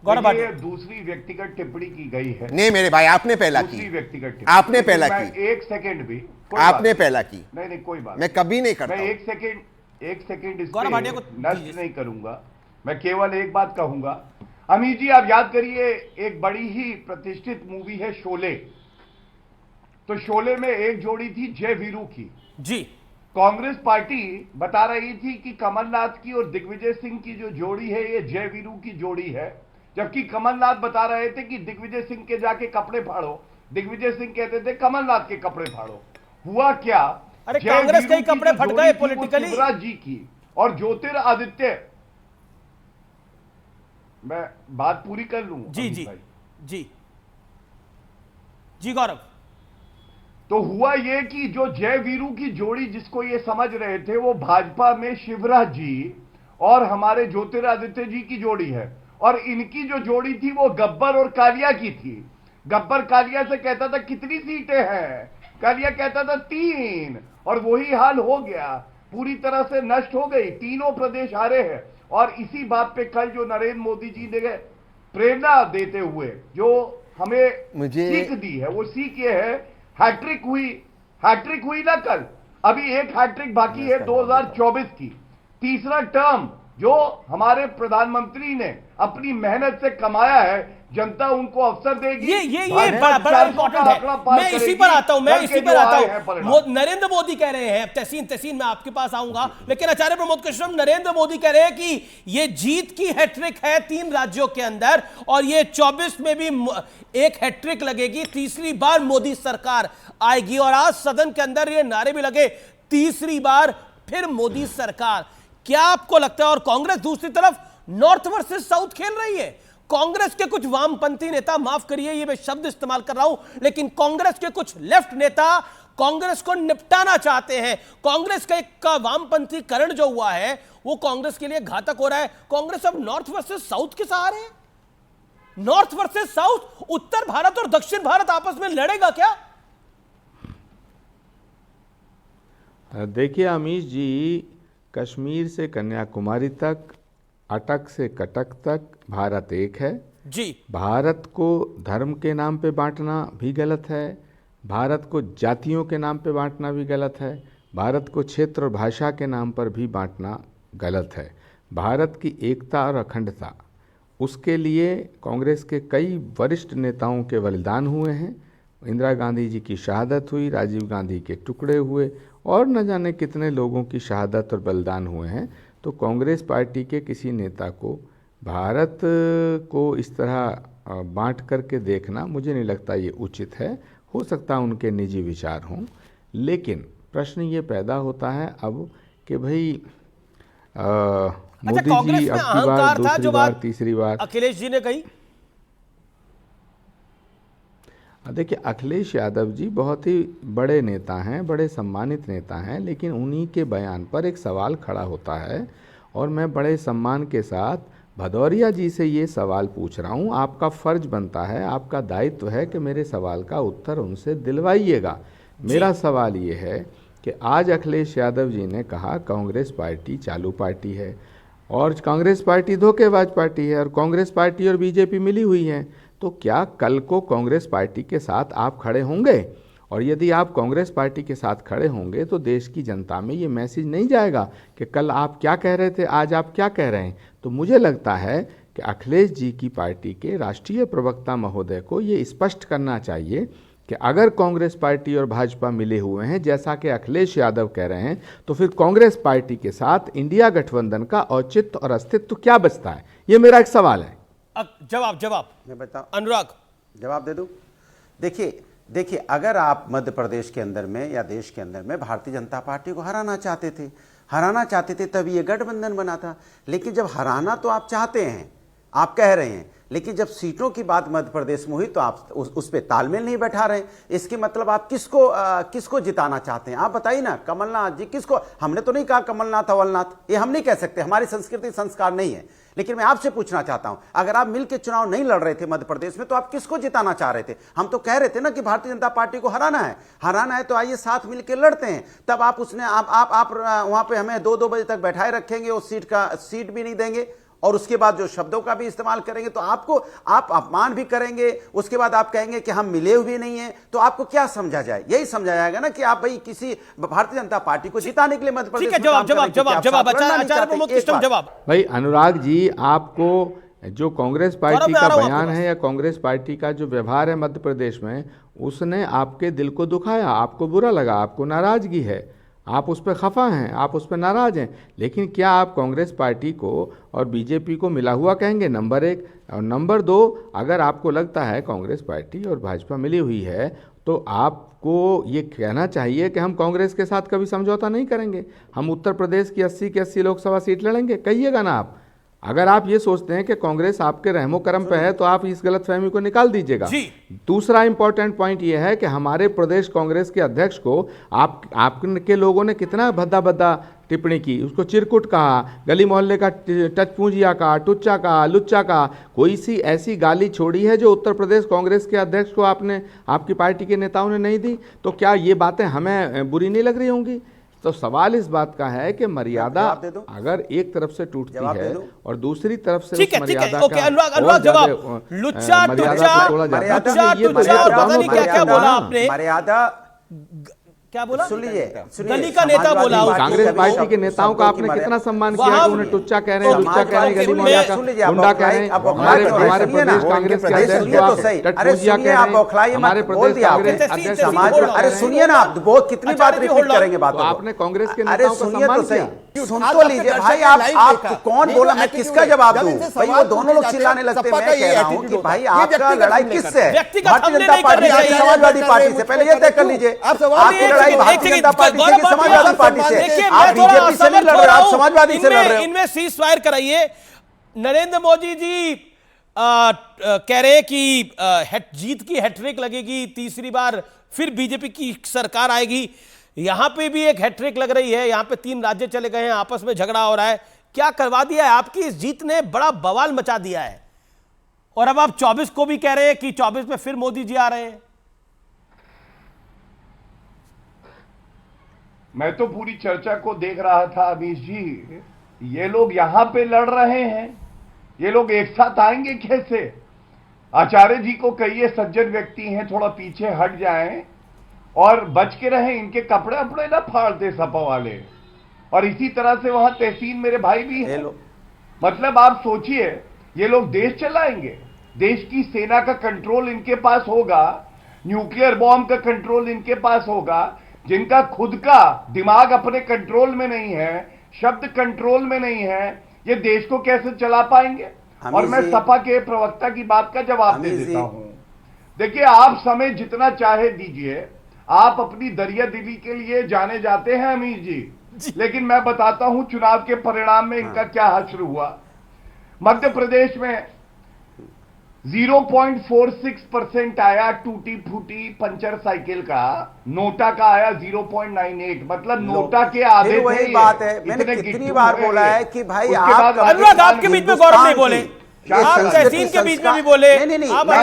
गौरव भाटिया। ये दूसरी व्यक्तिगत टिप्पणी की गई है। नहीं मेरे भाई, आपने पहला दूसरी की, व्यक्तिगत टिप्पणी आपने पहला मैं की, एक सेकंड भी आपने पहला की। नहीं नहीं कोई बात मैं कभी नहीं करता मैं हूं। एक सेकंड इस गौरव पे भाटिया को नष्ट दीजिए। नहीं करूंगा। मैं केवल एक बात कहूंगा, अमित जी आप याद करिए, एक बड़ी ही प्रतिष्ठित मूवी है शोले, तो शोले में एक जोड़ी थी जय वीरू की। जी कांग्रेस पार्टी बता रही थी कि कमलनाथ की और दिग्विजय सिंह की जो जोड़ी है ये जय वीरू की जोड़ी है, जबकि कमलनाथ बता रहे थे कि दिग्विजय सिंह के जाके कपड़े फाड़ो, दिग्विजय सिंह कहते थे कमलनाथ के कपड़े फाड़ो। हुआ क्या, अरे जय कांग्रेस के वीरू ही की कपड़े जो फट जोड़ी गए थी वो पॉलिटिकली। शिवराज जी की और ज्योतिरादित्य, मैं बात पूरी कर लूं जी अमित जी भाई। जी जी गौरव। तो हुआ ये कि जो जय वीरू की जोड़ी जिसको ये समझ रहे थे वो भाजपा में शिवराज जी और हमारे ज्योतिरादित्य जी की जोड़ी है, और इनकी जो जोड़ी थी वो गब्बर और कालिया की थी। गब्बर कालिया से कहता था कितनी सीटें हैं, कालिया कहता था 3, और वही हाल हो गया, पूरी तरह से नष्ट हो गई, तीनों प्रदेश हारे हैं। और इसी बात पे कल जो नरेंद्र मोदी जी ने प्रेरणा देते हुए जो हमें मुझे सीख दी है, वो सीख ये है, हैट्रिक हुई ना कल, अभी एक हैट्रिक बाकी है 2024 की, तीसरा टर्म जो हमारे प्रधानमंत्री ने अपनी मेहनत से कमाया है, जनता उनको अवसर देगी। ये बड़ा इंपॉर्टेंट है। मैं इसी पर आता हूं, नरेंद्र मोदी कह रहे हैं, तहसीन मैं आपके पास आऊंगा, लेकिन आचार्य प्रमोद कृष्णम, नरेंद्र मोदी कह रहे हैं कि ये जीत की हैट्रिक है 3 राज्यों के अंदर, और ये 24 में भी एक हैट्रिक लगेगी, तीसरी बार मोदी सरकार आएगी। और आज सदन के अंदर ये नारे भी लगे, तीसरी बार फिर मोदी सरकार। क्या आपको लगता है? और कांग्रेस दूसरी तरफ नॉर्थ वर्सेस साउथ खेल रही है। कांग्रेस के कुछ वामपंथी नेता, माफ करिए ये मैं शब्द इस्तेमाल कर रहा हूं, लेकिन कांग्रेस के कुछ लेफ्ट नेता कांग्रेस को निपटाना चाहते हैं। कांग्रेस का वामपंथी करण जो हुआ है वो कांग्रेस के लिए घातक हो रहा है। कांग्रेस अब नॉर्थ वर्सेस साउथ के सहारे है। नॉर्थ वर्सेस साउथ, उत्तर भारत और दक्षिण भारत आपस में लड़ेगा क्या? देखिए अमीश जी, कश्मीर से कन्याकुमारी तक, अटक से कटक तक भारत एक है जी। भारत को धर्म के नाम पे बांटना भी गलत है, भारत को जातियों के नाम पे बांटना भी गलत है, भारत को क्षेत्र और भाषा के नाम पर भी बांटना गलत है। भारत की एकता और अखंडता, उसके लिए कांग्रेस के कई वरिष्ठ नेताओं के बलिदान हुए हैं। इंदिरा गांधी जी की शहादत हुई, राजीव गांधी के टुकड़े हुए, और न जाने कितने लोगों की शहादत और बलिदान हुए हैं। तो कांग्रेस पार्टी के किसी नेता को भारत को इस तरह बांट करके देखना मुझे नहीं लगता ये उचित है। हो सकता है उनके निजी विचार हों, लेकिन प्रश्न ये पैदा होता है अब कि भाई मोदी जी अब की बार, दूसरी बार, तीसरी बार अखिलेश जी ने कही। देखिए अखिलेश यादव जी बहुत ही बड़े नेता हैं, बड़े सम्मानित नेता हैं, लेकिन उन्हीं के बयान पर एक सवाल खड़ा होता है, और मैं बड़े सम्मान के साथ भदौरिया जी से ये सवाल पूछ रहा हूँ। आपका फ़र्ज बनता है, आपका दायित्व है कि मेरे सवाल का उत्तर उनसे दिलवाइएगा। मेरा सवाल ये है कि आज अखिलेश यादव जी ने कहा कांग्रेस पार्टी चालू पार्टी है, और कांग्रेस पार्टी धोखेबाज पार्टी है, और कांग्रेस पार्टी और बीजेपी मिली हुई हैं। तो क्या कल को कांग्रेस पार्टी के साथ आप खड़े होंगे? और यदि आप कांग्रेस पार्टी के साथ खड़े होंगे तो देश की जनता में ये मैसेज नहीं जाएगा कि कल आप क्या कह रहे थे, आज आप क्या कह रहे हैं। तो मुझे लगता है कि अखिलेश जी की पार्टी के राष्ट्रीय प्रवक्ता महोदय को ये स्पष्ट करना चाहिए कि अगर कांग्रेस पार्टी और भाजपा मिले हुए हैं जैसा कि अखिलेश यादव कह रहे हैं, तो फिर कांग्रेस पार्टी के साथ इंडिया गठबंधन का औचित्य और अस्तित्व क्या बचता है? ये मेरा एक सवाल है। जवाब मैं बताऊं, अनुराग जवाब दे दूं। देखिए अगर आप मध्य प्रदेश के अंदर में या देश के अंदर में भारतीय जनता पार्टी को हराना चाहते थे तभी ये गठबंधन बना था। लेकिन जब हराना तो आप चाहते हैं, आप कह रहे हैं, लेकिन जब सीटों की बात मध्य प्रदेश में हुई तो आप उस पर तालमेल नहीं बैठा रहे। इसके मतलब आप किसको जिताना चाहते हैं? आप बताइए ना। कमलनाथ जी किसको? हमने तो नहीं कहा कमलनाथ अवलनाथ, ये हम नहीं कह सकते, हमारी संस्कृति संस्कार नहीं है। लेकिन मैं आपसे पूछना चाहता हूं, अगर आप मिलकर चुनाव नहीं लड़ रहे थे मध्य प्रदेश में तो आप किसको जिताना चाह रहे थे? हम तो कह रहे थे ना कि भारतीय जनता पार्टी को हराना है तो आइए साथ मिलकर लड़ते हैं। तब आप वहां पे हमें 2-2 बजे तक बैठाए रखेंगे, उस सीट भी नहीं देंगे, और उसके बाद जो शब्दों का भी इस्तेमाल करेंगे तो आपको आप अपमान भी करेंगे, उसके बाद आप कहेंगे कि हम मिले हुए नहीं हैं, तो आपको क्या समझा जाए? यही समझा जाएगा ना कि आप भाई किसी भारतीय जनता पार्टी को जिताने के लिए मध्य प्रदेश में काम कर रहे हैं, क्योंकि आप साथ लड़ना नहीं चाहते। जवाब भाई अनुराग जी, आपको जो कांग्रेस पार्टी का बयान है या कांग्रेस पार्टी का जो व्यवहार है मध्य प्रदेश में, उसने आपके दिल को दुखाया, आपको बुरा लगा, आपको नाराजगी है, आप उस पर खफा हैं, आप उस पर नाराज हैं। लेकिन क्या आप कांग्रेस पार्टी को और बीजेपी को मिला हुआ कहेंगे? नंबर एक। और नंबर दो, अगर आपको लगता है कांग्रेस पार्टी और भाजपा मिली हुई है तो आपको ये कहना चाहिए कि हम कांग्रेस के साथ कभी समझौता नहीं करेंगे, हम उत्तर प्रदेश की 80 की 80 लोकसभा सीट लड़ेंगे, कहिएगा ना आप। अगर आप ये सोचते हैं कि कांग्रेस आपके रहमो करम पे है तो आप इस गलतफहमी को निकाल दीजिएगा। दूसरा इंपॉर्टेंट पॉइंट ये है कि हमारे प्रदेश कांग्रेस के अध्यक्ष को आपके लोगों ने कितना भद्दा भद्दा टिप्पणी की, उसको चिरकुट कहा, गली मोहल्ले का टच पूंजिया कहा, टुच्चा कहा, लुच्चा कहा। कोई सी ऐसी गाली छोड़ी है जो उत्तर प्रदेश कांग्रेस के अध्यक्ष को आपने, आपकी पार्टी के नेताओं ने नहीं दी? तो क्या ये बातें हमें बुरी नहीं लग रही होंगी? तो सवाल इस बात का है कि मर्यादा अगर एक तरफ से टूटती है और दूसरी तरफ से उस मर्यादा का अनुराग जवाब, लुच्चा टुच्चा और पता नहीं क्या क्या बोला आपने, मर्यादा क्या बोला? सुन लीजिए, गली का नेता बोला। कांग्रेस पार्टी के नेताओं का आपने कितना सम्मान किया कि उन्हें टुच्चा कह रहे हैं, लुच्चा कह रहे हैं, गली मोहल्ला का गुंडा कह रहे हैं। हमारे प्रदेश कांग्रेस के अध्यक्ष टटपूजिया कह रहे हैं, हमारे प्रदेश कांग्रेस अध्यक्ष समाज। अरे सुनिए ना, आप बहुत कितनी बात रिपीट करेंगे बात। आपने कांग्रेस के नेताओं का सम्मान किया। सुन तो लीजिए भाई, आप कौन बोला, मैं किसका जवाब दूं? भाई वो दोनों लोग चिल्लाने लगते हैं, मैं कह रहा हूं कि भाई आपका लड़ाई किससे है? भारतीय जनता पार्टी से, समाजवादी पार्टी से? पहले ये तय कर लीजिए, आपकी लड़ाई भारतीय जनता पार्टी से कि समाजवादी पार्टी से? आप बीजेपी से नहीं लड़ रहे, आप समाजवादी से लड़ रहे हो। इनमें सीज फायर कराइए। नरेंद्र मोदी जी कह रहे हैं कि जीत की हैट्रिक लगेगी, तीसरी बार फिर बीजेपी की सरकार आएगी। यहां पे भी एक हैट्रिक लग रही है, यहां पे 3 राज्य चले गए हैं, आपस में झगड़ा हो रहा है। क्या करवा दिया है? आपकी इस जीत ने बड़ा बवाल मचा दिया है और अब आप 24 को भी कह रहे हैं कि 24 में फिर मोदी जी आ रहे हैं। मैं तो पूरी चर्चा को देख रहा था अमीश जी, ये लोग यहां पे लड़ रहे हैं, ये लोग एक साथ आएंगे कैसे? आचार्य जी को कहिए, सज्जन व्यक्ति हैं, थोड़ा पीछे हट जाएं और बच के रहें, इनके कपड़े अपने ना फाड़ दे सपा वाले। और इसी तरह से वहां तहसीन मेरे भाई भी हैं। मतलब आप सोचिए, ये लोग देश चलाएंगे, देश की सेना का कंट्रोल इनके पास होगा, न्यूक्लियर बॉम्ब का कंट्रोल इनके पास होगा। जिनका खुद का दिमाग अपने कंट्रोल में नहीं है, शब्द कंट्रोल में नहीं है, ये देश को कैसे चला पाएंगे? और मैं सपा के प्रवक्ता की बात का जवाब दे देता हूं। देखिए, आप समय जितना चाहे दीजिए, आप अपनी दरिया दिली के लिए जाने जाते हैं अमीर जी, लेकिन मैं बताता हूं चुनाव के परिणाम में इनका क्या हश्र हुआ। मध्य प्रदेश में 0.46% आया टूटी फूटी पंचर साइकिल का, नोटा का आया 0.98, मतलब नोटा के आधे। वही बात है, मैंने कितनी बार बोला है कि भाई अनुराग आपके बीच में गौरव नहीं बोले, आप तहसीन के बीच में भी बोले। नहीं,